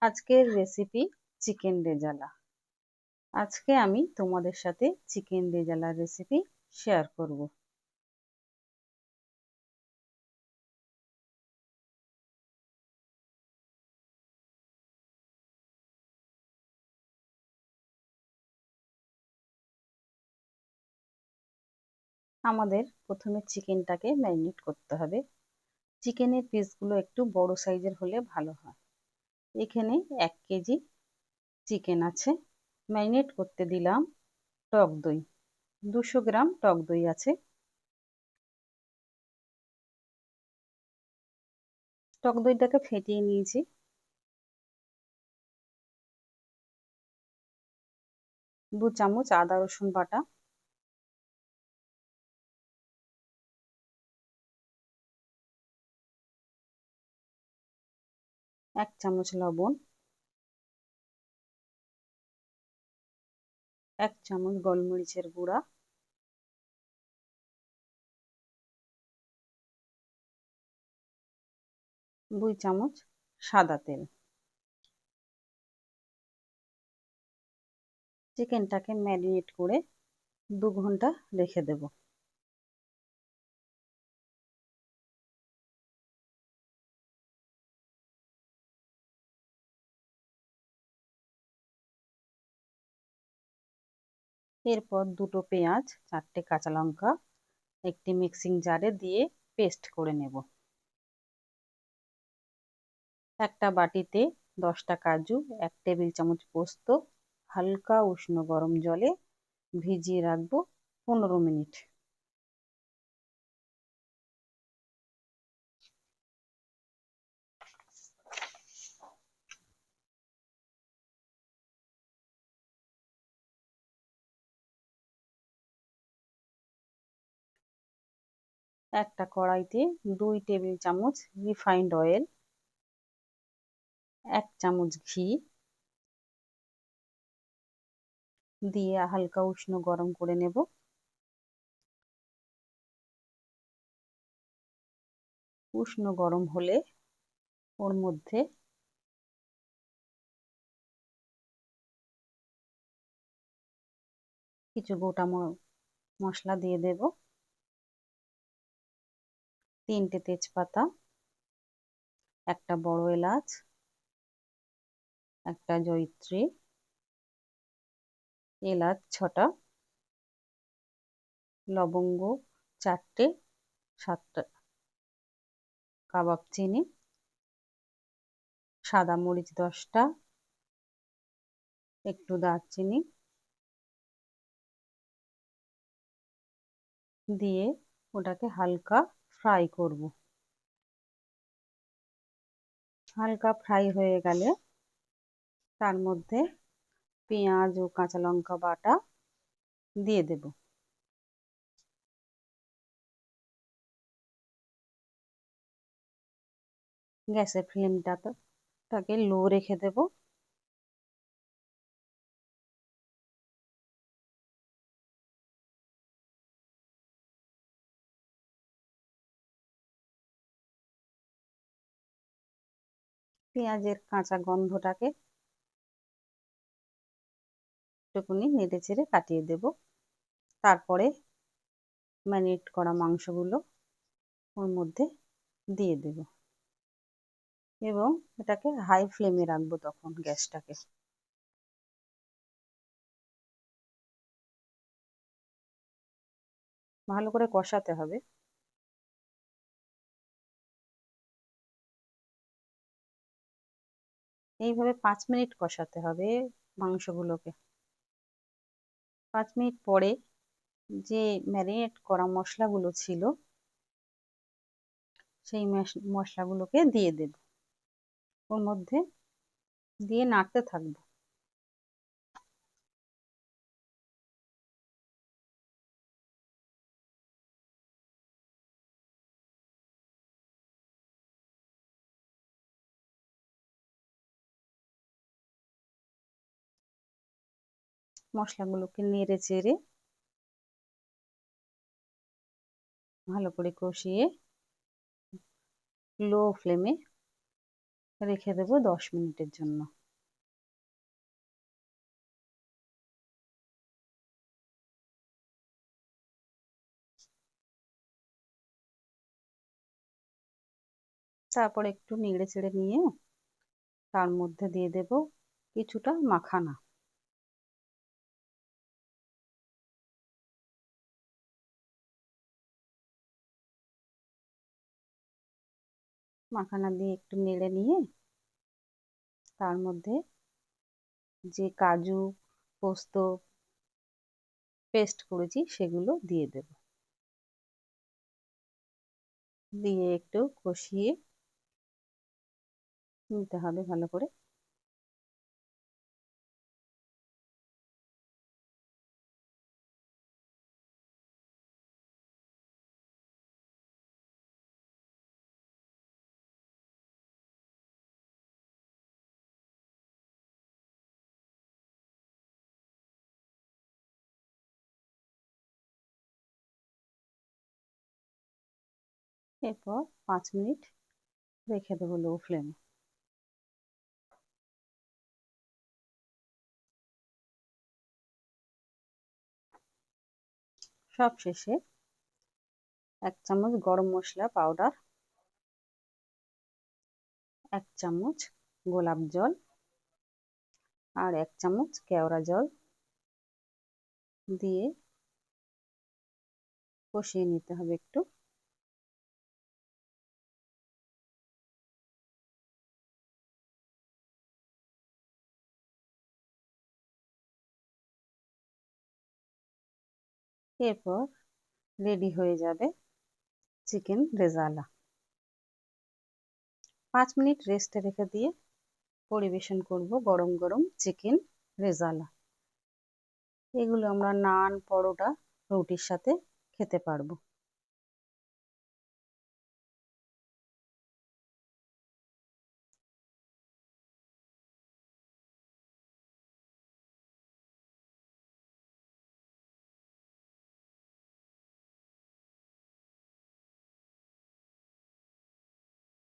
আজকের recipe chicken rezala. আজকে আমি তোমাদের সাথে চিকেন রেজালার রেসিপি শেয়ার করব। আমাদের প্রথমে চিকেনটাকে ম্যারিনেট করতে হবে। চিকেনের পিসগুলো একটু বড় সাইজের হলে ভালো হয়। এখানে 1 কেজি চিকেন আছে। ম্যারিনেট করতে দিলাম টক দই, 200 গ্রাম টক দই আছে। টক দইটাকে ফেটিয়ে নিয়েছি। দু চামচ আদা রসুন বাটা, 1 চামচ লবণ, 1 চামচ গোলমরিচের গুঁড়া, 2 চামচ সাদা তেল। চিকেনটাকে ম্যারিনেট করে 2 ঘন্টা রেখে দেব। এরপর 2টো পেঁয়াজ, 4টে কাঁচা লঙ্কা একটি মিক্সিং জারে দিয়ে পেস্ট করে নেব। একটা বাটিতে 10টা কাজু, 1 টেবিল চামচ পোস্ত হালকা উষ্ণ গরম জলে ভিজিয়ে রাখবো 15 মিনিট। একটা কড়াইতে 2 টেবিল চামচ রিফাইন্ড অয়েল, 1 চামচ ঘি দিয়ে হালকা উষ্ণ গরম করে নেব। উষ্ণ গরম হলে ওর মধ্যে কিছু গোটা মশলা দিয়ে দেব। 3টে তেজপাতা, একটা বড় এলাচ, একটা জয়িত্রী, এলাচ 6টা, লবঙ্গ 4টে, 7টা কাবাব চিনি, সাদা মরিচ 10টা, একটু দারচিনি দিয়ে ওটাকে হালকা ফ্রাই করব। হালকা ফ্রাই হয়ে গেলে তার মধ্যে পেঁয়াজ ও কাঁচা লঙ্কা বাটা দিয়ে দেব। গ্যাসের ফ্লেমটাকে লো রেখে দেব। পেঁয়াজের কাঁচা গন্ধটাকে একটুখানি নেড়ে চেড়ে কাটিয়ে দেব। তারপরে ম্যারিনেট করা মাংসগুলো ওর মধ্যে দিয়ে দেব এবং এটাকে হাই ফ্লেমে রাখবো তখন গ্যাসটাকে। ভালো করে কষাতে হবে। এইভাবে 5 মিনিট কষাতে হবে মাংসগুলোকে। 5 মিনিট পরে যে ম্যারিনেট করা মশলাগুলো ছিল সেই মশলাগুলোকে দিয়ে দেব। ওর মধ্যে দিয়ে নাড়তে থাকবো। মশলাগুলোকে নেড়ে চেড়ে ভালো করে কষিয়ে লো ফ্লেমে রেখে দেবো 10 মিনিটের জন্য। তারপর একটু নেড়ে চেড়ে নিয়ে তার মধ্যে দিয়ে দেব কিছুটা মাখানা। মাখানা দিয়ে একটু নেড়ে নিয়ে তার মধ্যে যে কাজু পোস্ত পেস্ট করেছি সেগুলো দিয়ে দেব। দিয়ে একটু কষিয়ে নিতে হবে ভালো করে। এরপর 5 মিনিট রেখে দেবো লো ফ্লেমে। সব শেষে 1 চামচ গরম মশলা পাউডার, 1 চামচ গোলাপ জল আর 1 চামচ কেওড়া জল দিয়ে কষিয়ে নিতে হবে একটু। এরপর রেডি হয়ে যাবে চিকেন রেজালা। 5 মিনিট রেস্টে রেখে দিয়ে পরিবেশন করব গরম গরম চিকেন রেজালা। এগুলো আমরা নান, পরোটা, রুটির সাথে খেতে পারবো।